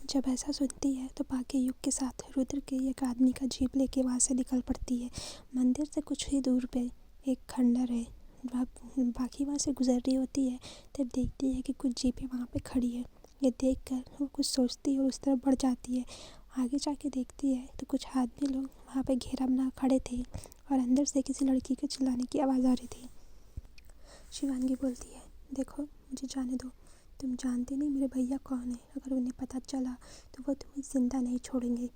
जब ऐसा सुनती है तो बाकी युग के साथ रुद्र के एक आदमी का जीप लेके वहाँ से निकल पड़ती है। मंदिर से कुछ ही दूर पे एक खंडर है। बाकी वहाँ से गुजर रही होती है तब देखती है कि कुछ जीपें वहाँ पे खड़ी है। ये देखकर वो कुछ सोचती है और उस तरफ बढ़ जाती है। आगे जाके देखती है तो कुछ आदमी लोग वहाँ पे घेरा बना खड़े थे और अंदर से किसी लड़की के चिल्लाने की आवाज़ आ रही थी। शिवांगी बोलती है, देखो मुझे जाने दो, तुम जानते नहीं मेरे भैया कौन है। अगर उन्हें पता चला तो वो तुम्हें जिंदा नहीं छोड़ेंगे।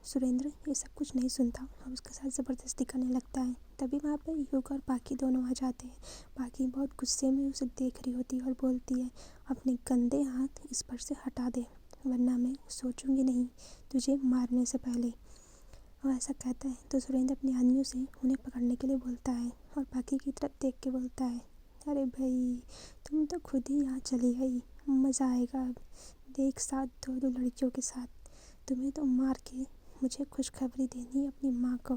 सुरेंद्र ये सब कुछ नहीं सुनता और उसके साथ ज़बरदस्ती करने लगता है। तभी वहाँ पर युग और बाकी दोनों आ जाते हैं। बाकी बहुत गुस्से में उसे देख रही होती है और बोलती है, अपने गंदे हाथ इस पर से हटा दे वरना मैं सोचूंगी नहीं तुझे मारने से पहले। वो ऐसा कहता है तो सुरेंद्र अपने आदमियों से उन्हें पकड़ने के लिए बोलता है और बाकी की तरफ देख के बोलता है, अरे भाई तुम तो खुद ही यहाँ चली गई, मज़ा आएगा अब। देख साथ दो लड़कियों के साथ, तुम्हें तो मार के मुझे खुशखबरी देनी है अपनी माँ को।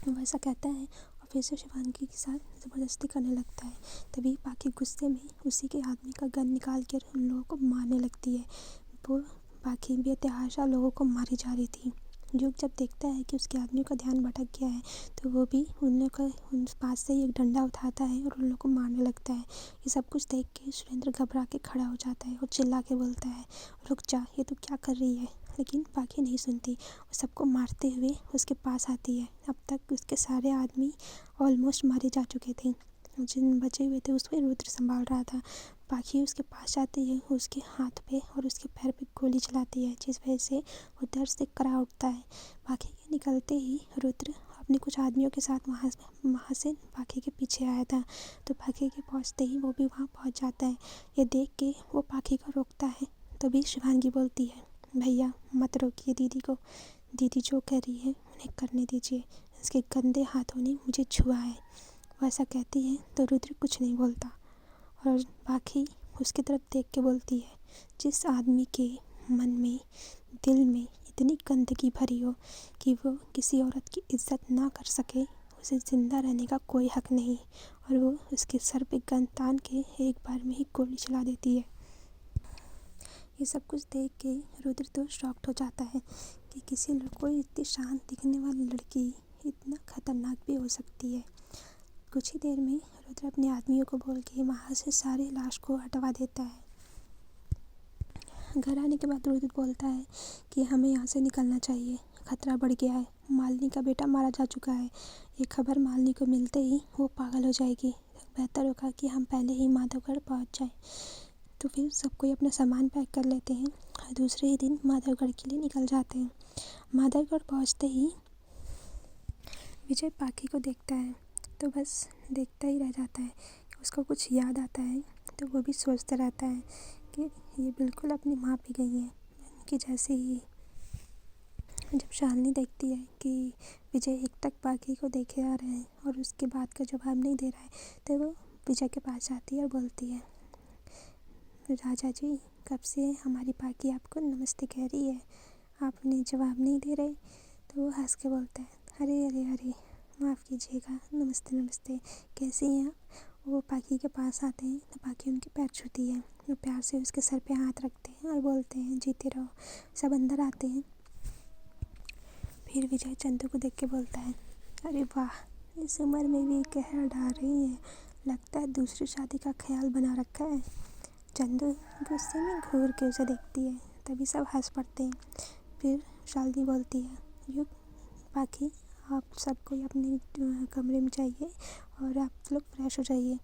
वो ऐसा कहता है और फिर से शिवांगी के साथ ज़बरदस्ती करने लगता है। तभी बाकी गुस्से में उसी के आदमी का गन निकाल कर उन लोगों को मारने लगती है। वो बाकी बेतहाशा लोगों को मारी जा रही थी। युग जब देखता है कि उसके आदमी का ध्यान भटक गया है तो वो भी उन पास से ही एक डंडा उठाता है और उन लोगों को मारने लगता है। ये सब कुछ देख के सुरेंद्र घबरा के खड़ा हो जाता है और चिल्ला के बोलता है, रुक जा, ये तो क्या कर रही है। लेकिन बाकी नहीं सुनती, वो सबको मारते हुए उसके पास आती है। अब तक उसके सारे आदमी ऑलमोस्ट मारे जा चुके थे, जिन बचे हुए थे उसमें रुद्र संभाल रहा था। बाकी उसके पास जाती है, उसके हाथ पे और उसके पैर पे गोली चलाती है जिस वजह से वो दर्द से करा उठता है। बाकी के निकलते ही रुद्र अपने कुछ आदमियों के साथ वहाँ से बाकी के पीछे आया था। तो बाकी के पहुँचते ही वो भी वहाँ पहुँच जाता है। ये देख के वो बाकी को रोकता है। तभी शिवांगी बोलती है, भैया मत रोकिए दीदी को, दीदी जो कर रही है उन्हें करने दीजिए, इसके गंदे हाथों ने मुझे छुआ है। वो ऐसा कहती है तो रुद्र कुछ नहीं बोलता और बाकी उसकी तरफ देख के बोलती है, जिस आदमी के मन में दिल में इतनी गंदगी भरी हो कि वो किसी औरत की इज्जत ना कर सके, उसे ज़िंदा रहने का कोई हक नहीं। और वो उसके सर पे गन तान के एक बार में ही गोली चला देती है। ये सब कुछ देख के रुद्र तो शॉक्ड हो जाता है कि किसी कोई इतनी शांत दिखने वाली लड़की इतना खतरनाक भी हो सकती है। कुछ ही देर में रुद्र अपने आदमियों को बोल के वहाँ से सारे लाश को हटवा देता है। घर आने के बाद रुद्र बोलता है कि हमें यहाँ से निकलना चाहिए, खतरा बढ़ गया है, मालिनी का बेटा मारा जा चुका है। ये खबर मालिनी को मिलते ही वो पागल हो जाएगी, बेहतर होगा कि हम पहले ही माधवगढ़ पहुँच जाएं। तो फिर सब कोई अपना सामान पैक कर लेते हैं और दूसरे ही दिन माधवगढ़ के लिए निकल जाते हैं। माधवगढ़ पहुँचते ही विजय बाकी को देखता है तो बस देखता ही रह जाता है। उसको कुछ याद आता है तो वो भी सोचता रहता है कि ये बिल्कुल अपनी माँ पे गई है कि जैसे ही। जब शालिनी देखती है कि विजय एक टक बाकी को देखे आ रहे हैं और उसके बात का जवाब नहीं दे रहा है तो वो विजय के पास जाती है और बोलती है, राजा जी कब से हमारी बाकी आपको नमस्ते कह रही है, आप उन्हें जवाब नहीं दे रहे। तो वो हंस के बोलता है, अरे अरे अरे माफ़ कीजिएगा, नमस्ते नमस्ते, कैसी हैं आप। वो बाकी के पास आते हैं तो बाकी उनके पैर छूती है। वो प्यार से उसके सर पे हाथ रखते हैं और बोलते हैं, जीते रहो। सब अंदर आते हैं। फिर विजय चंदू को देख के बोलता है, अरे वाह, इस उम्र में भी कहर ढा रही है, लगता है दूसरी शादी का ख्याल बना रखा है। चंदू गुस्से में घूर के उसे देखती है। तभी सब हंस पड़ते हैं। फिर शालिनी बोलती है, युग बाकी आप सब कोई अपने कमरे में जाइए और आप लोग फ्रेश हो जाइए।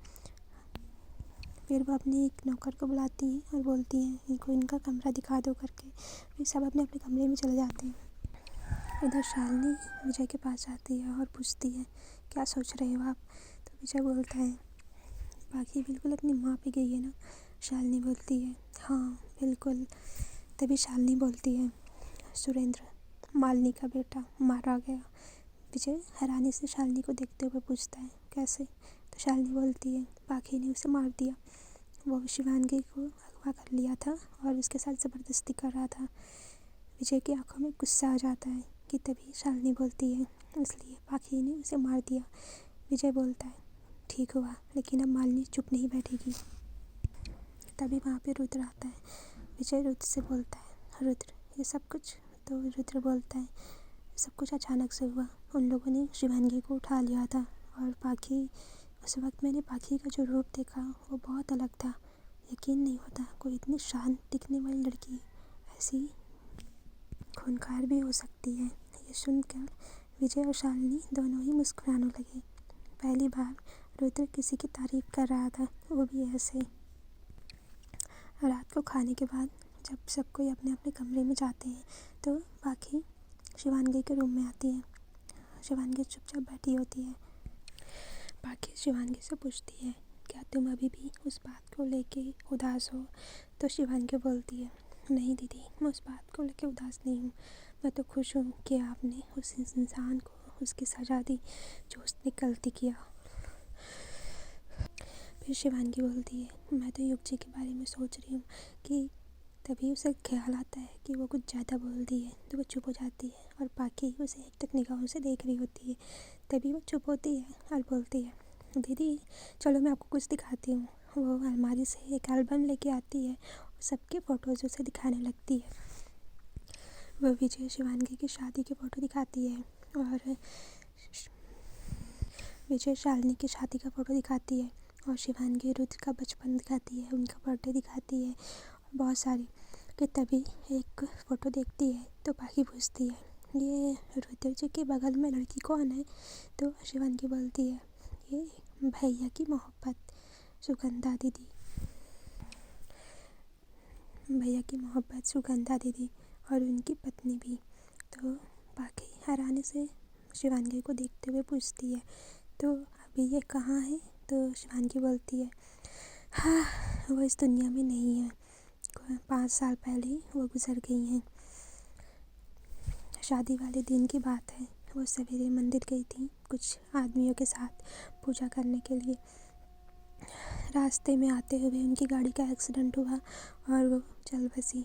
फिर वो अपनी एक नौकर को बुलाती है और बोलती है, इनको इनका कमरा दिखा दो करके। फिर सब अपने अपने कमरे में चले जाते हैं। इधर शालिनी विजय के पास जाती है और पूछती है, क्या सोच रहे हो आप। तो विजय बोलता है, बाकी बिल्कुल अपनी माँ पे गई है ना। शालिनी बोलती है, हाँ बिल्कुल। तभी शालिनी बोलती है, सुरेंद्र मालिनी का बेटा मारा गया। विजय हैरानी से शालिनी को देखते हुए पूछता है, कैसे। तो शालिनी बोलती है, बाकी ने उसे मार दिया, वो शिवांगी को अगवा कर लिया था और उसके साथ ज़बरदस्ती कर रहा था। विजय की आंखों में गुस्सा आ जाता है कि तभी शालिनी बोलती है, इसलिए बाकी ने उसे मार दिया। विजय बोलता है, ठीक हुआ, लेकिन अब मालिनी चुप नहीं बैठेगी। तभी वहाँ पे रुद्र आता है। विजय रुद्र से बोलता है, रुद्र ये सब कुछ। तो रुद्र बोलता है, सब कुछ अचानक से हुआ। उन लोगों ने शिवांगी को उठा लिया था और पाखी, उस वक्त मैंने पाखी का जो रूप देखा वो बहुत अलग था। यकीन नहीं होता कोई इतनी शांत दिखने वाली लड़की ऐसी खूंखार भी हो सकती है। ये सुनकर विजय और शालिनी दोनों ही मुस्कुराने लगे। पहली बार रुद्र किसी की तारीफ कर रहा था, वो भी ऐसे। रात को खाने के बाद जब सब कोई अपने अपने कमरे में जाते हैं तो पाखी शिवांगी के रूम में आती है। शिवांगी चुपचाप बैठी होती है। पाखी शिवांगी से पूछती है, क्या तुम अभी भी उस बात को लेके उदास हो? तो शिवांगी बोलती है, नहीं दीदी, मैं उस बात को लेके उदास नहीं हूँ। मैं तो खुश हूँ कि आपने उस इंसान को उसकी सज़ा दी जो उसने गलती किया। फिर शिवांगी बोलती है, मैं तो युग जी के बारे में सोच रही हूँ कि तभी उसे ख्याल आता है कि वो कुछ ज़्यादा बोल दी है तो वो चुप हो जाती है और पाखी उसे एक टक निगाहों से देख रही होती है। तभी वो चुप होती है और बोलती है, दीदी चलो मैं आपको कुछ दिखाती हूँ। वो अलमारी से एक एल्बम लेके आती है और सबके फ़ोटोज़ उसे दिखाने लगती है। वो विजय शिवांगी की शादी की फ़ोटो दिखाती है और विजय शालिनी की शादी का फ़ोटो दिखाती है और शिवांगी रुद्र का बचपन दिखाती है, उनका बर्थडे दिखाती है और बहुत सारी। कि तभी एक फ़ोटो देखती है तो पाखी पूछती है, ये रुद्र जी के बगल में लड़की कौन है? तो शिवांगी बोलती है, ये भैया की मोहब्बत सुगंधा दीदी, भैया की मोहब्बत सुगंधा दीदी और उनकी पत्नी भी। तो पाखी हैरानी से शिवांगी को देखते हुए पूछती है, तो अभी ये कहाँ है? तो शिवांगी बोलती है, हाँ वो इस दुनिया में नहीं है, 5 साल पहले वो गुजर गई हैं। शादी वाले दिन की बात है। वो सवेरे मंदिर गई थी कुछ आदमियों के साथ पूजा करने के लिए। रास्ते में आते हुए उनकी गाड़ी का एक्सीडेंट हुआ और वो चल बसी।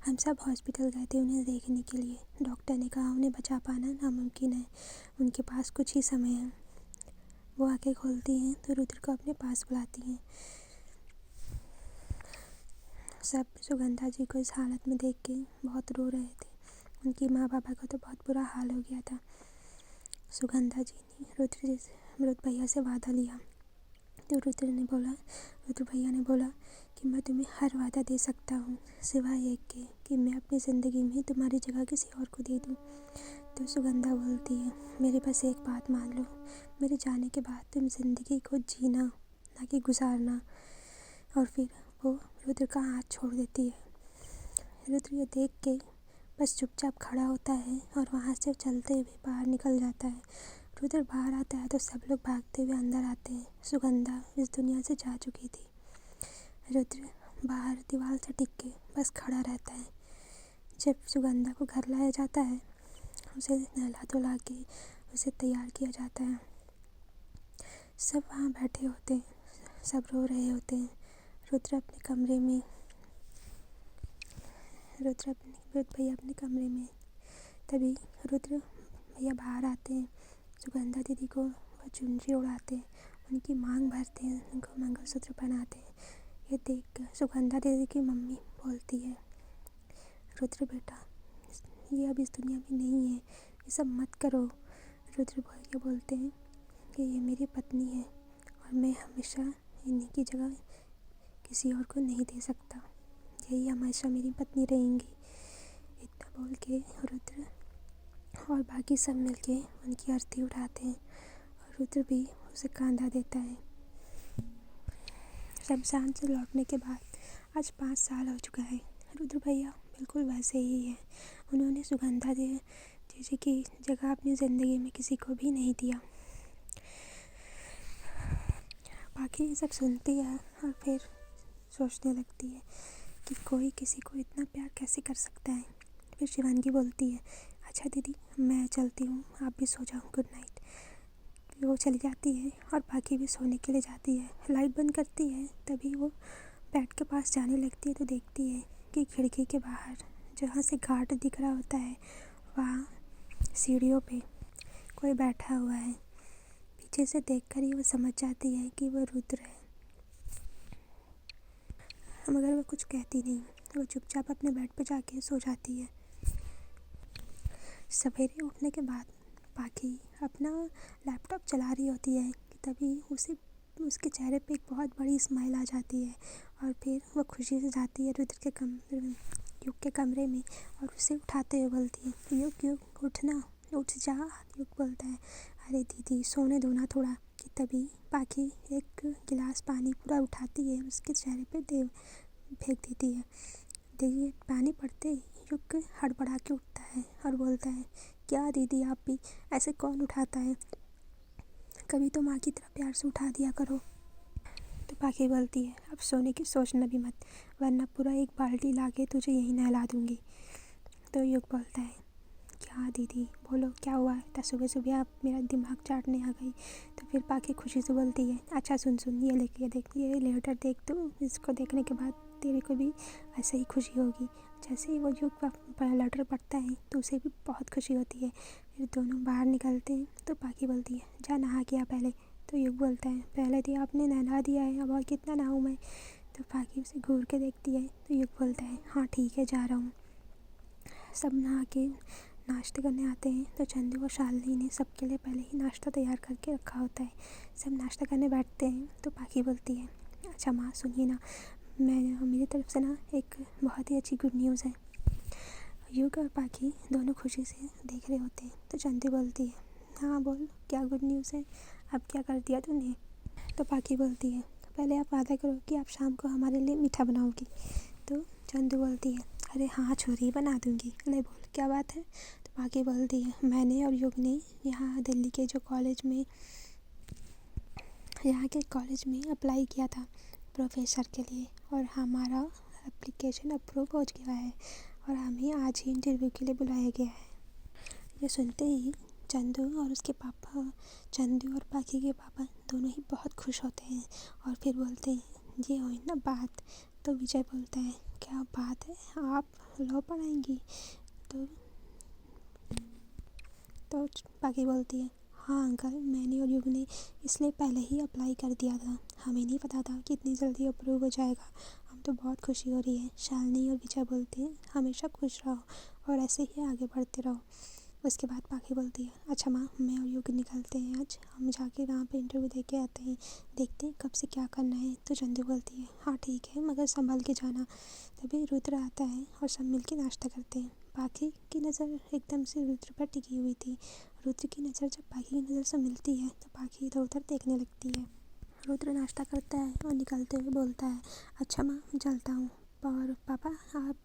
हम सब हॉस्पिटल गए थे उन्हें देखने के लिए। डॉक्टर ने कहा उन्हें बचा पाना नामुमकिन है, उनके पास कुछ ही समय है। वो आंखें खोलती हैं तो रुद्र को अपने पास बुलाती हैं। सब सुगंधा जी को इस हालत में देख के बहुत रो रहे थे। उनकी माँ पापा का तो बहुत बुरा हाल हो गया था। सुगंधा जी ने रुद्र भैया से वादा लिया तो रुद्र भैया ने बोला कि मैं तुम्हें हर वादा दे सकता हूँ सिवाय एक के कि मैं अपनी ज़िंदगी में तुम्हारी जगह किसी और को दे दूँ। तो सुगंधा बोलती है, मेरे पास एक बात मान लो, मेरे जाने के बाद तुम ज़िंदगी को जीना ना कि गुजारना। और फिर वो रुद्र का हाथ छोड़ देती है। रुद्र ये देख के बस चुपचाप खड़ा होता है और वहाँ से चलते हुए बाहर निकल जाता है। रुद्र बाहर आता है तो सब लोग भागते हुए अंदर आते हैं। सुगंधा इस दुनिया से जा चुकी थी। रुद्र बाहर दीवार से टिक के बस खड़ा रहता है। जब सुगंधा को घर लाया जाता है, उसे नहला धुला के उसे तैयार किया जाता है। सब वहाँ बैठे होते हैं, सब रो रहे होते हैं। रुद्र भैया अपने कमरे में। तभी रुद्र भैया बाहर आते हैं। सुगंधा दीदी को वह चुनरी उड़ाते हैं, उनकी मांग भरते हैं, उनको मंगलसूत्र पहनाते हैं। ये देखकर सुगंधा दीदी की मम्मी बोलती है, रुद्र बेटा ये अब इस दुनिया में नहीं है, ये सब मत करो। रुद्र भैया बोलते हैं कि ये मेरी पत्नी है और मैं हमेशा इन्हीं की जगह किसी और को नहीं दे सकता, यही हमेशा मेरी पत्नी रहेंगी। इतना बोल के रुद्र और बाकी सब मिलके उनकी आरती उठाते हैं और रुद्र भी उसे कांधा देता है। शमशान से लौटने के बाद आज 5 साल हो चुका है। रुद्र भैया बिल्कुल वैसे ही है। उन्होंने सुगंधा जी की जगह अपनी ज़िंदगी में किसी को भी नहीं दिया। बाकी ये सब सुनती है और फिर सोचने लगती है कि कोई किसी को इतना प्यार कैसे कर सकता है। फिर शिवांगी बोलती है, अच्छा दीदी मैं चलती हूँ, आप भी सो जाओ, गुड नाइट। वो चली जाती है और बाकी भी सोने के लिए जाती है। लाइट बंद करती है। तभी वो बेड के पास जाने लगती है तो देखती है कि खिड़की के बाहर जहाँ से घाट दिख रहा होता है वहाँ सीढ़ियों पे कोई बैठा हुआ है। पीछे से देखकर ही वो समझ जाती है कि वो रुद्र है। मगर वह कुछ कहती नहीं। वो चुपचाप अपने बेड पर जाके सो जाती है। सवेरे उठने के बाद पाखी अपना लैपटॉप चला रही होती है कि तभी उसके चेहरे पे एक बहुत बड़ी स्माइल आ जाती है और फिर वो खुशी से जाती है युग के कमरे में और उसे उठाते हुए बोलती है, युग उठना, उठ जा। युग बोलता है, अरे दीदी सोने दो ना थोड़ा। कि तभी पाखी एक गिलास पानी पूरा उठाती है, उसके चेहरे पे फेंक देती है। देखिए पानी पड़ते ही युग हड़बड़ा के उठता है और बोलता है, क्या दीदी आप भी, ऐसे कौन उठाता है, कभी तो माँ की तरह प्यार से उठा दिया करो। तो पाखी बोलती है, अब सोने की सोचना भी मत, वरना पूरा एक बाल्टी लाके तुझे यहीं नहला दूंगी। तो युग बोलता है, क्या दीदी बोलो क्या हुआ, इतना सुबह सुबह आप मेरा दिमाग चाटने आ गई। तो फिर पाखी खुशी से बोलती है, अच्छा सुन ये देख ये लेटर देख, तू इसको देखने के बाद तेरे को भी ऐसे ही खुशी होगी। जैसे ही वो युग का लेटर पढ़ता है तो उसे भी बहुत खुशी होती है। फिर दोनों बाहर निकलते हैं तो पाखी बोलती है, जा नहा के आ पहले। तो युग बोलता है, पहले तो आपने नहला दिया है, अब और कितना नहाऊँ मैं। तो पाखी उसे घूर के देखती है तो युग बोलता है, हाँ ठीक है जा रहा हूँ। सब नहा के नाश्ते करने आते हैं तो चंदू और शालिनी ने सबके लिए पहले ही नाश्ता तैयार करके रखा होता है। सब नाश्ता करने बैठते हैं तो पाखी बोलती है, अच्छा माँ सुनिए ना, मेरी तरफ से ना एक बहुत ही अच्छी गुड न्यूज़ है। युग और पाखी दोनों खुशी से देख रहे होते हैं तो चंदू बोलती है, हाँ बोल क्या गुड न्यूज़ है, अब क्या कर दिया तूने। तो पाखी बोलती है, पहले आप वादा करो कि आप शाम को हमारे लिए मीठा बनाओगी। तो चंदू बोलती है, अरे हाँ छोरी बना दूँगी, ले बोल क्या बात है। तो पाखी बोलती है, मैंने और युग ने यहाँ दिल्ली के जो यहाँ के कॉलेज में अप्लाई किया था प्रोफेसर के लिए और हमारा एप्लीकेशन अप्रूव हो गया है और हमें आज ही इंटरव्यू के लिए बुलाया गया है। ये सुनते ही चंदू और पाखी के पापा दोनों ही बहुत खुश होते हैं और फिर बोलते हैं, ये हुई ना बात। तो विजय बोलता है, क्या बात है, आप लॉ पढ़ाएंगी। तो पाखी बोलती है, हाँ अंकल, मैंने और युग ने इसलिए पहले ही अप्लाई कर दिया था, हमें नहीं पता था कि इतनी जल्दी अप्रूव हो जाएगा, हम तो बहुत खुशी हो रही है। शालिनी और विजय बोलते हैं, हमेशा खुश रहो और ऐसे ही आगे बढ़ते रहो। उसके बाद पाखी बोलती है, अच्छा माँ मैं और युग निकलते हैं, आज हम जाके वहाँ पे इंटरव्यू दे के आते हैं, देखते हैं कब से क्या करना है। तो चंदू बोलती है, हाँ ठीक है मगर संभल के जाना। तभी रुद्र आता है और सब मिल के नाश्ता करते हैं। पाखी की नज़र एकदम से रुद्र पर टिकी हुई थी। रुद्र की नज़र जब पाखी की नज़र से मिलती है तो पाखी इधर उधर देखने लगती है। रुद्र नाश्ता करता है और निकलते हुए बोलता है, अच्छा माँ चलता हूँ, और पापा आप।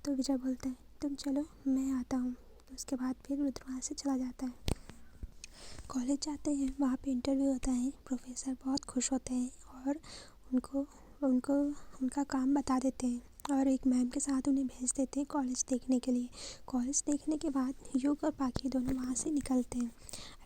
तो विजय बोलता है, तुम चलो मैं आता हूँ। तो उसके बाद फिर रुद्र वहाँ से चला जाता है। कॉलेज जाते हैं, वहाँ पे इंटरव्यू होता है। प्रोफेसर बहुत खुश होते हैं और उनको उनका काम बता देते हैं और एक मैम के साथ उन्हें भेज देते हैं कॉलेज देखने के लिए। कॉलेज देखने के बाद युग और पाखी दोनों वहाँ से निकलते हैं।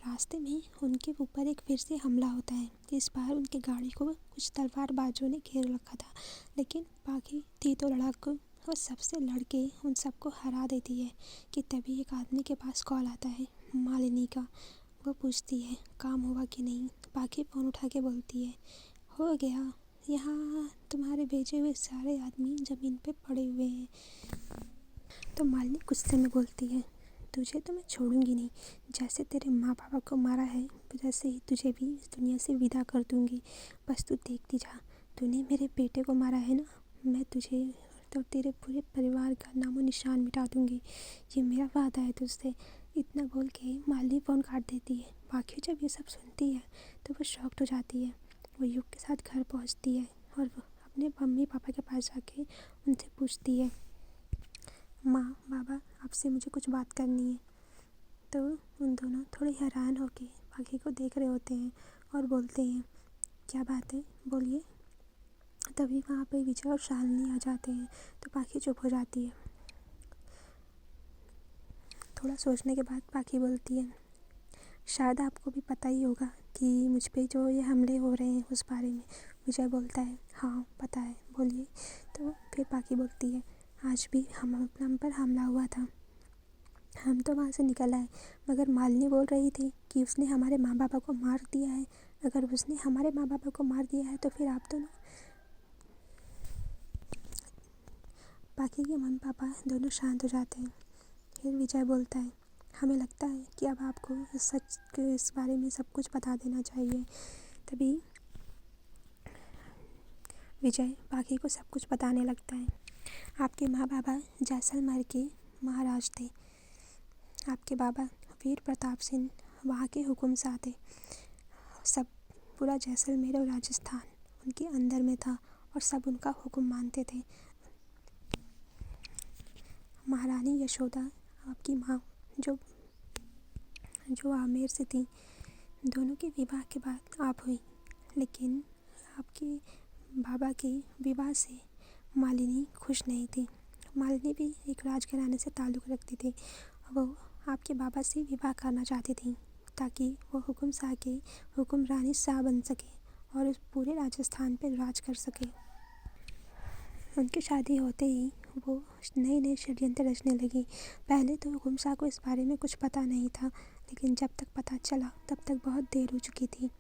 रास्ते में उनके ऊपर एक फिर से हमला होता है। इस बार उनकी गाड़ी को कुछ तलवारबाजों ने घेर रखा था, लेकिन पाखी थी तो लड़ाकू और सबसे लड़के उन सबको हरा देती है। कि तभी एक आदमी के पास कॉल आता है, मालिनी का। वो पूछती है काम हुआ कि नहीं। पाखी फ़ोन उठा के बोलती है, हो गया, यहाँ तुम्हारे भेजे हुए सारे आदमी ज़मीन पे पड़े हुए हैं। तो मालिनी गुस्से में बोलती है, तुझे तो मैं छोड़ूंगी नहीं, जैसे तेरे माँ बाबा को मारा है वैसे ही तुझे भी इस दुनिया से विदा कर दूंगी। बस तू देखती जा, तूने मेरे बेटे को मारा है ना, मैं तुझे तो तेरे पूरे परिवार का नामो निशान मिटा दूंगी, ये मेरा वादा है तुझसे। इतना बोल के मालिनी फ़ोन काट देती है। पाखी जब ये सब सुनती है तो वो शॉक्ड हो जाती है। वो युग के साथ घर पहुंचती है और वो अपने मम्मी पापा के पास जाके उनसे पूछती है, माँ बाबा आपसे मुझे कुछ बात करनी है। तो उन दोनों थोड़े हैरान होके पाखी को देख रहे होते हैं और बोलते हैं, क्या बात है बोलिए। तभी वहाँ पे विजय और शालिनी आ जाते हैं तो पाखी चुप हो जाती है। थोड़ा सोचने के बाद पाखी बोलती है, शायद आपको भी पता ही होगा कि मुझ पे जो ये हमले हो रहे हैं उस बारे में। विजय बोलता है, हाँ पता है बोलिए। तो फिर पाखी बोलती है, आज भी हम पर हमला हुआ था, हम तो वहाँ से निकल आए, मगर मालिनी बोल रही थी कि उसने हमारे माँ बाबा को मार दिया है। अगर उसने हमारे माँ बाबा को मार दिया है तो फिर आप दोनों बाकी के मम्मी पापा दोनों शांत हो जाते हैं। फिर विजय बोलता है, हमें लगता है कि अब आपको इस बारे में सब कुछ बता देना चाहिए। तभी विजय बाकी को सब कुछ बताने लगता है। आपके माँ बाबा जैसलमेर के महाराज थे। आपके बाबा वीर प्रताप सिंह वहाँ के हुकुम शाह थे। सब पूरा जैसलमेर और राजस्थान उनके अंदर में था और सब उनका हुक्म मानते थे। महारानी यशोदा आपकी माँ जो जो आमेर से थी, दोनों के विवाह के बाद आप हुई, लेकिन आपके बाबा के विवाह से मालिनी खुश नहीं थी। मालिनी भी एक राजघराने से ताल्लुक़ रखती थी। वो आपके बाबा से विवाह करना चाहती थी ताकि वो हुकुम शाह के हुक्मरानी शाह बन सके और उस पूरे राजस्थान पर राज कर सके। उनकी शादी होते ही वो नए नए षड्यंत्र रचने लगी। पहले तो हुकुम शाह को इस बारे में कुछ पता नहीं था, लेकिन जब तक पता चला तब तक बहुत देर हो चुकी थी।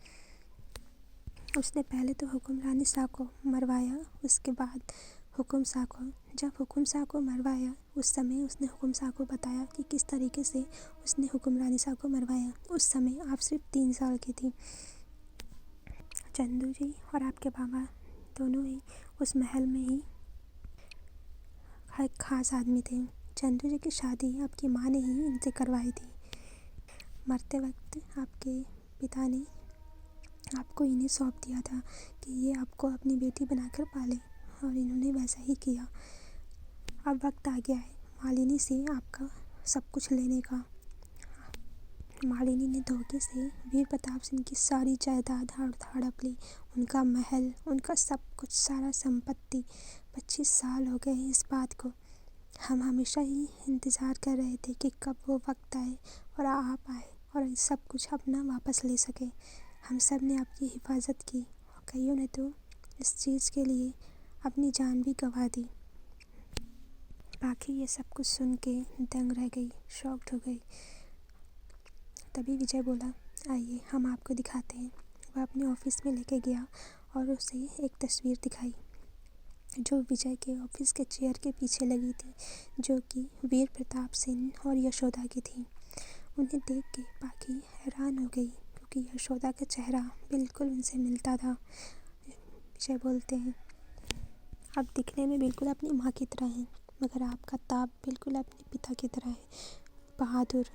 उसने पहले तो हुक्मरानी शाह को मरवाया, उसके बाद हुकुम शाह को। जब हुकुम शाह को मरवाया उस समय उसने हुकुम शाह को बताया कि किस तरीके से उसने हुक्मरानी शाह को मरवाया। उस समय आप सिर्फ 3 साल की थी। चंदू जी और आपके बाबा दोनों ही उस महल में ही एक ख़ास आदमी थे। चंदू जी की शादी आपकी माँ ने ही इनसे करवाई थी। मरते वक्त आपके पिता ने आपको इन्हें सौंप दिया था कि ये आपको अपनी बेटी बनाकर पाले, और इन्होंने वैसा ही किया। अब वक्त आ गया है मालिनी से आपका सब कुछ लेने का। मालिनी ने धोखे से वीर प्रताप सिंह की सारी जायदाद हड़प ली, उनका महल, उनका सब कुछ, सारा संपत्ति। 25 साल हो गए इस बात को। हम हमेशा ही इंतज़ार कर रहे थे कि कब वो वक्त आए और आप आए और सब कुछ अपना वापस ले सके। हम सब ने आपकी हिफाजत की और कईयों ने तो इस चीज़ के लिए अपनी जान भी गंवा दी। बाकी ये सब कुछ सुन के दंग रह गई, शॉक्ड हो गई। तभी विजय बोला, आइए हम आपको दिखाते हैं। वह अपने ऑफिस में लेके गया और उसे एक तस्वीर दिखाई जो विजय के ऑफिस के चेयर के पीछे लगी थी, जो कि वीर प्रताप सिंह और यशोदा की थी। उन्हें देख के बाकी हैरान हो गई क्योंकि यशोदा का चेहरा बिल्कुल उनसे मिलता था। विजय बोलते हैं, आप दिखने में बिल्कुल अपनी माँ की तरह हैं, मगर आपका ताप बिल्कुल अपने पिता की तरह है। बहादुर,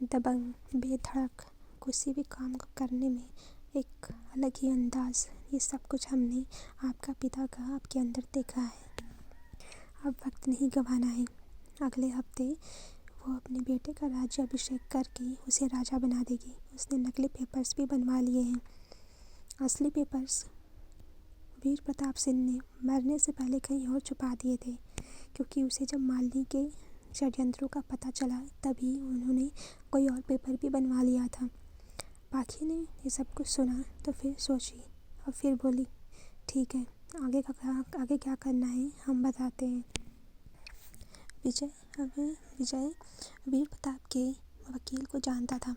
दबंग, बेधड़क, किसी भी काम को करने में एक अलग ही अंदाज़, ये सब कुछ हमने आपका पिता का आपके अंदर देखा है। अब वक्त नहीं गंवाना है। अगले हफ्ते वो अपने बेटे का राज्याभिषेक करके उसे राजा बना देगी। उसने नकली पेपर्स भी बनवा लिए हैं। असली पेपर्स वीर प्रताप सिंह ने मरने से पहले कहीं और छुपा दिए थे, क्योंकि उसे जब मालिनी के षड्यंत्रों का पता चला तभी उन्होंने कोई और पेपर भी बनवा लिया था। बाकी ने ये सब कुछ सुना तो फिर सोची और फिर बोली, ठीक है, आगे क्या करना है हम बताते हैं। विजय वीर प्रताप के वकील को जानता था।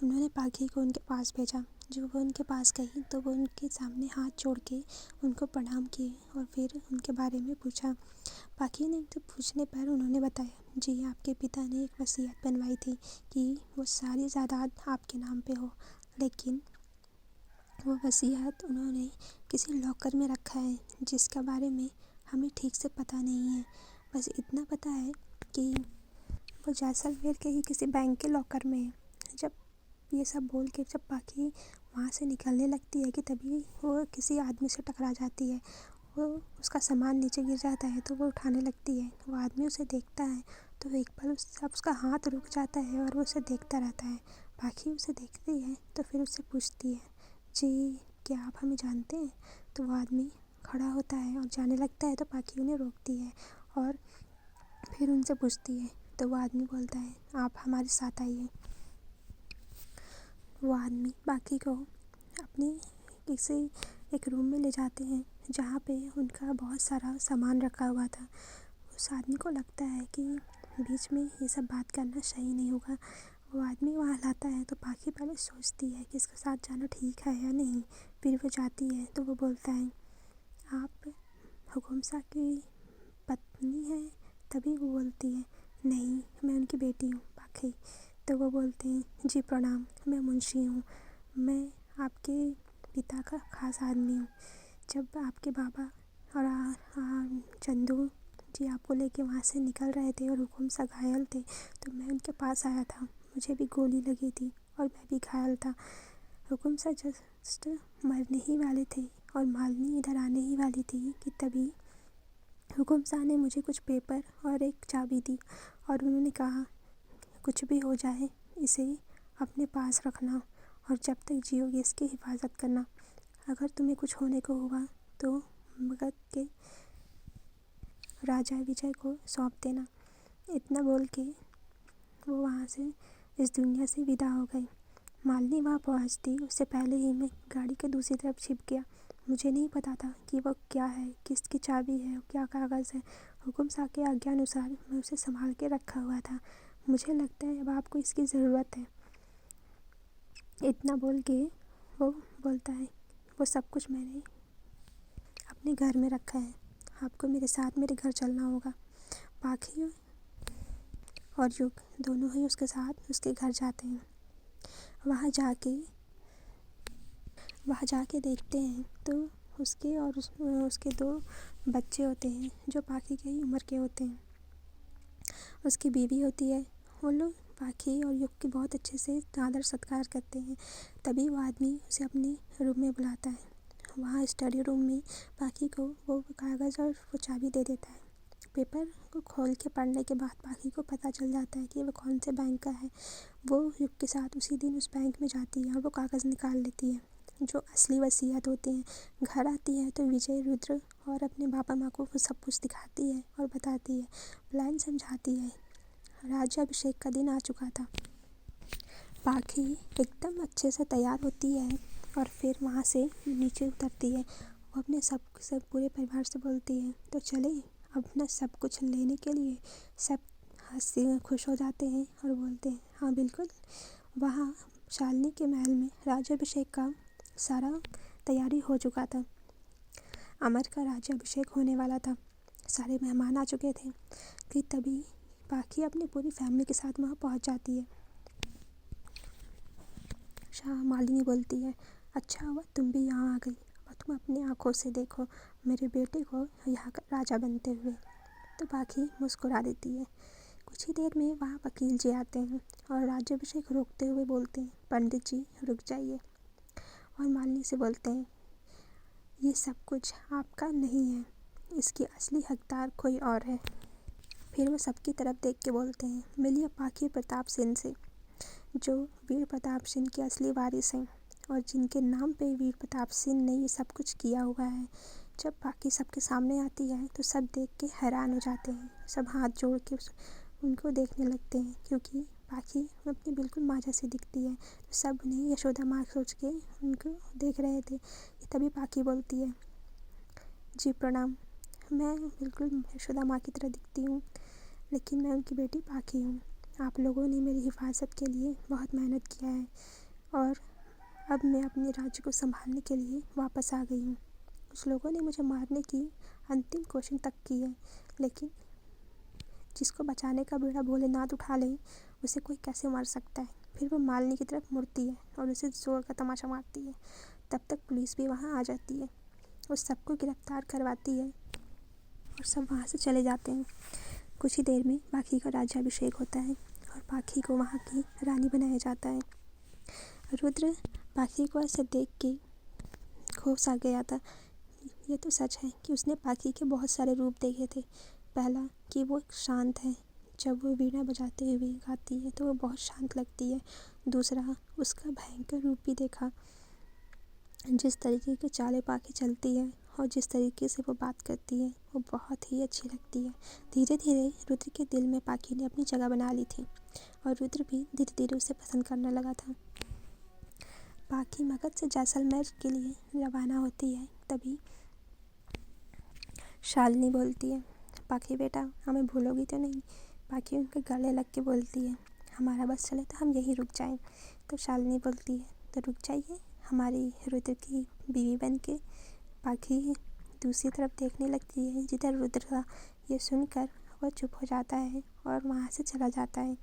उन्होंने पाखी को उनके पास भेजा। जब वो उनके पास गई तो वो उनके सामने हाथ जोड़ के उनको प्रणाम किए और फिर उनके बारे में पूछा। पाखी ने तो पूछने पर उन्होंने बताया, जी आपके पिता ने एक वसीयत बनवाई थी कि वो सारी जायदाद आपके नाम पे हो, लेकिन वो वसीयत उन्होंने किसी लॉकर में रखा है जिसके बारे में हमें ठीक से पता नहीं है। बस इतना पता है कि वो जैसलमेर के ही किसी बैंक के लॉकर में है। जब ये सब बोल के जब पाखी वहाँ से निकलने लगती है कि तभी वो किसी आदमी से टकरा जाती है। वो उसका सामान नीचे गिर जाता है तो वो उठाने लगती है। वो आदमी उसे देखता है तो एक पल उसका हाथ रुक जाता है और वो उसे देखता रहता है। पाखी उसे देखती है तो फिर उससे पूछती है, जी क्या आप हमें जानते हैं? तो वो आदमी खड़ा होता है और जाने लगता है तो पाखी उन्हें रोकती है और फिर उनसे पूछती है। तो वो आदमी बोलता है, आप हमारे साथ आइए। वो आदमी बाकी को अपने किसी एक रूम में ले जाते हैं जहाँ पे उनका बहुत सारा सामान रखा हुआ था। उस आदमी को लगता है कि बीच में ये सब बात करना सही नहीं होगा। वो आदमी वहाँ लाता है तो पाखी पहले सोचती है कि इसके साथ जाना ठीक है या नहीं। फिर वो जाती है तो वो बोलता है, आप हुकुम सा की पत्नी है। तभी वो बोलती है, नहीं मैं उनकी बेटी हूँ पाखी। तो वो बोलते हैं, जी प्रणाम, मैं मुंशी हूँ, मैं आपके पिता का खास आदमी हूँ। जब आपके बाबा और चंदू जी आपको लेके वहाँ से निकल रहे थे और हुकुम सा घायल थे, तो मैं उनके पास आया था। मुझे भी गोली लगी थी और मैं भी घायल था। हुकुम सा जस्ट मरने ही वाले थे और मालिनी इधर आने ही वाली थी कि तभी हुकुम शाह ने मुझे कुछ पेपर और एक चाबी दी और उन्होंने कहा, कुछ भी हो जाए इसे अपने पास रखना और जब तक जियोगे इसकी हिफाजत करना। अगर तुम्हें कुछ होने को हुआ तो मगध के राजा विजय को सौंप देना। इतना बोल के वो वहाँ से इस दुनिया से विदा हो गई। मालिनी वहाँ पहुँचती उससे पहले ही मैं गाड़ी के दूसरी तरफ छिप गया। मुझे नहीं पता था कि वो क्या है, किसकी चाबी है और क्या कागज़ है। हुकुम शाह के आज्ञानुसार मैं उसे संभाल के रखा हुआ था। मुझे लगता है अब आपको इसकी ज़रूरत है। इतना बोल के वो बोलता है, वो सब कुछ मैंने अपने घर में रखा है, आपको मेरे साथ मेरे घर चलना होगा। पाखी और युग दोनों ही उसके साथ उसके घर जाते हैं। वहाँ जाके देखते हैं तो उसके और उसके 2 बच्चे होते हैं जो पाखी के ही उम्र के होते हैं। उसकी बीवी होती है। वो लोग पाखी और युग की बहुत अच्छे से आदर सत्कार करते हैं। तभी वो आदमी उसे अपने रूम में बुलाता है। वहाँ स्टडी रूम में पाखी को वो कागज़ और वो चाबी दे देता है। पेपर को खोल के पढ़ने के बाद पाखी को पता चल जाता है कि वो कौन से बैंक का है। वो युग के साथ उसी दिन उस बैंक में जाती है और वो कागज़ निकाल लेती है जो असली वसीयत होते हैं। घर आती है तो विजय, रुद्र और अपने बाबा माँ को वो सब कुछ दिखाती है और बताती है, प्लान समझाती है। राज्याभिषेक का दिन आ चुका था। पाखी एकदम अच्छे से तैयार होती है और फिर वहाँ से नीचे उतरती है। वो अपने सब पूरे परिवार से बोलती है, तो चले अपना सब कुछ लेने के लिए। सब हंसी खुश हो जाते हैं और बोलते हैं, हाँ बिल्कुल। वहाँ शालिनी के महल में राज्याभिषेक का सारा तैयारी हो चुका था। अमर का राज्याभिषेक होने वाला था। सारे मेहमान आ चुके थे कि तभी पाखी अपनी पूरी फैमिली के साथ वहाँ पहुँच जाती है। शाह मालिनी बोलती है, अच्छा हुआ तुम भी यहाँ आ गई और तुम अपनी आंखों से देखो मेरे बेटे को यहाँ का राजा बनते हुए। तो पाखी मुस्कुरा देती है। कुछ ही देर में वहाँ वकील जी आते हैं और राज्याभिषेक रोकते हुए बोलते हैं, पंडित जी रुक जाइए। और मालिनी से बोलते हैं, ये सब कुछ आपका नहीं है, इसकी असली हकदार कोई और है। फिर वो सबकी तरफ देख के बोलते हैं, मिलिए पाखी प्रताप सिंह से, जो वीर प्रताप सिंह के असली वारिस हैं और जिनके नाम पे वीर प्रताप सिंह ने ये सब कुछ किया हुआ है। जब पाखी सबके सामने आती है तो सब देख के हैरान हो जाते हैं। सब हाथ जोड़ के उनको देखने लगते हैं क्योंकि पाखी अपनी बिल्कुल माँ जैसी दिखती है। तो सब उन्हें यशोदा माँ सोच के उनको देख रहे थे। तभी पाखी बोलती है, जी प्रणाम, मैं बिल्कुल यशोदा माँ की तरह दिखती हूँ, लेकिन मैं उनकी बेटी पाखी हूँ। आप लोगों ने मेरी हिफाजत के लिए बहुत मेहनत किया है और अब मैं अपने राज्य को संभालने के लिए वापस आ गई हूँ। कुछ लोगों ने मुझे मारने की अंतिम कोशिश तक की है, लेकिन जिसको बचाने का बेड़ा भोलेनाथ उठा ले उसे कोई कैसे मार सकता है। फिर वो मालिनी की तरफ मुड़ती है और उसे जोर का तमाचा मारती है। तब तक पुलिस भी वहाँ आ जाती है, वो सबको गिरफ्तार करवाती है और सब वहाँ से चले जाते हैं। कुछ ही देर में पाखी का राज्याभिषेक होता है और पाखी को वहाँ की रानी बनाया जाता है। रुद्र पाखी को ऐसे देख के खौफ सा गया था। ये तो सच है कि उसने पाखी के बहुत सारे रूप देखे थे। पहला कि वो शांत है, जब वो वीणा बजाते हुए गाती है तो वो बहुत शांत लगती है। दूसरा, उसका भयंकर रूप भी देखा। जिस तरीके की चालें पाखी चलती है और जिस तरीके से वो बात करती है वो बहुत ही अच्छी लगती है। धीरे धीरे रुद्र के दिल में पाखी ने अपनी जगह बना ली थी और रुद्र भी धीरे धीरे उसे पसंद करने लगा था। पाखी मगध से जैसलमेर के लिए रवाना होती है। तभी शालिनी बोलती है, पाखी बेटा हमें भूलोगी तो नहीं। पाखी उनके गले लग के बोलती है, हमारा बस चले तो हम यहीं रुक जाएं। तो शालिनी बोलती है, तो रुक जाइए हमारी रुद्र की बीवी बन के। पाखी दूसरी तरफ देखने लगती है जिधर रुद्र था। ये सुनकर वह चुप हो जाता है और वहाँ से चला जाता है।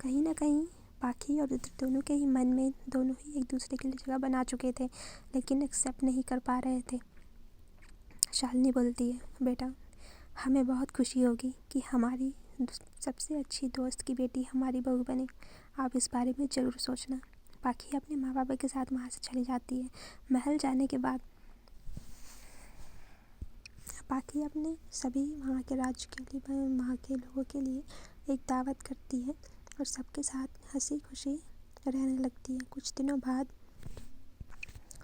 कहीं ना कहीं पाखी और रुद्र दोनों के ही मन में दोनों ही एक दूसरे के लिए जगह बना चुके थे, लेकिन एक्सेप्ट नहीं कर पा रहे थे। शालिनी बोलती है, बेटा हमें बहुत खुशी होगी कि हमारी सबसे अच्छी दोस्त की बेटी हमारी बहू बने। आप इस बारे में ज़रूर सोचना। पाखी अपने माँ बाप के साथ वहाँ से चली जाती है। महल जाने के बाद पाखी अपने सभी वहाँ के राज्य के लिए, वहाँ के लोगों के लिए एक दावत करती है और सबके साथ हंसी खुशी रहने लगती है। कुछ दिनों बाद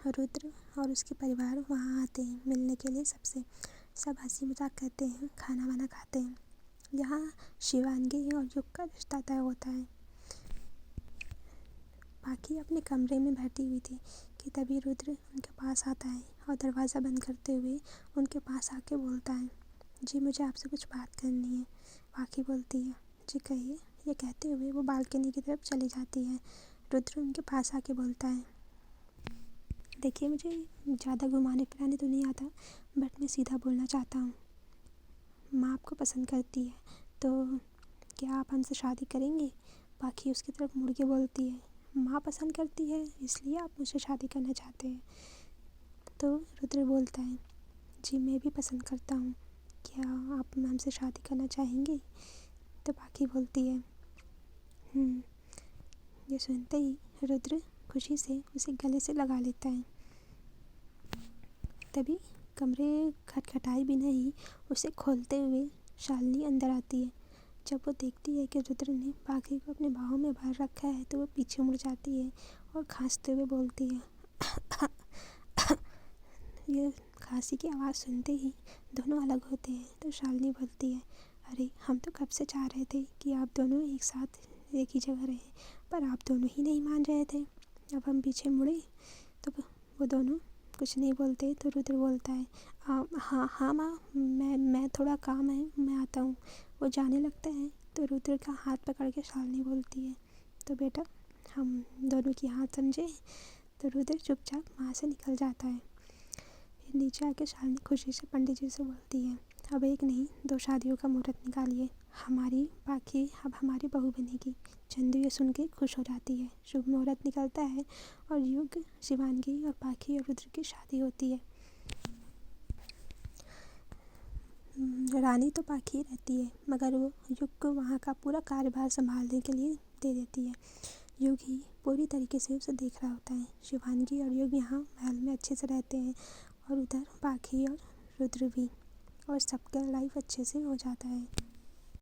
रुद्र और उसके परिवार वहाँ आते हैं मिलने के लिए सबसे। सब हंसी मजाक करते हैं, खाना वाना खाते हैं। यहाँ शिवांगी और युग का रिश्ता तय होता है। पाखी अपने कमरे में बैठी हुई थी कि तभी रुद्र उनके पास आता है और दरवाज़ा बंद करते हुए उनके पास आके बोलता है, जी मुझे आपसे कुछ बात करनी है। पाखी बोलती है, जी कहिए। ये कहते हुए वो बालकनी की तरफ चली जाती है। रुद्र उनके पास आके बोलता है, देखिए मुझे ज़्यादा घुमाने फिराने तो नहीं आता, बट मैं सीधा बोलना चाहता हूँ। माँ आपको पसंद करती है तो क्या आप हमसे शादी करेंगे? पाखी उसकी तरफ मुड़ के बोलती है, माँ पसंद करती है इसलिए आप मुझसे शादी करना चाहते हैं? तो रुद्र बोलता है, जी मैं भी पसंद करता हूँ, क्या आप हमसे शादी करना चाहेंगे? तो पाखी बोलती है, ये सुनते ही रुद्र खुशी से उसे गले से लगा लेता है। तभी कमरे खटखटाए बिना ही उसे खोलते हुए शालिनी अंदर आती है। जब वो देखती है कि रुद्र ने पाखी को अपने बाहों में भर रखा है तो वो पीछे मुड़ जाती है और खांसते हुए बोलती है। ये खांसी की आवाज़ सुनते ही दोनों अलग होते हैं। तो शालिनी बोलती है, अरे हम तो कब से चाह रहे थे कि आप दोनों एक साथ एक ही जगह रहें, पर आप दोनों ही नहीं मान रहे थे। अब हम पीछे मुड़े तो वो दोनों कुछ नहीं बोलते। तो रुद्र बोलता है, हाँ माँ, मैं थोड़ा काम है, मैं आता हूँ। वो जाने लगता है तो रुद्र का हाथ पकड़ के शालिनी बोलती है, तो बेटा हम दोनों की हाथ समझे। तो रुद्र चुपचाप वहाँ से निकल जाता है। फिर नीचे आके शालिनी खुशी से पंडित जी से बोलती है, अब एक नहीं 2 शादियों का मुहूर्त निकालिए, हमारी पाखी अब हमारी बहू बनेगी। चंदू ये सुन के खुश हो जाती है। शुभ मुहूर्त निकलता है और युग, शिवांगी और पाखी और रुद्र की शादी होती है। रानी तो पाखी रहती है मगर वो युग को वहाँ का पूरा कार्यभार संभालने के लिए दे देती है। युग ही पूरी तरीके से उसे देख रहा होता है। शिवांगी और युग यहाँ महल में अच्छे से रहते हैं और उधर पाखी और रुद्र भी, और सबका लाइफ अच्छे से हो जाता है।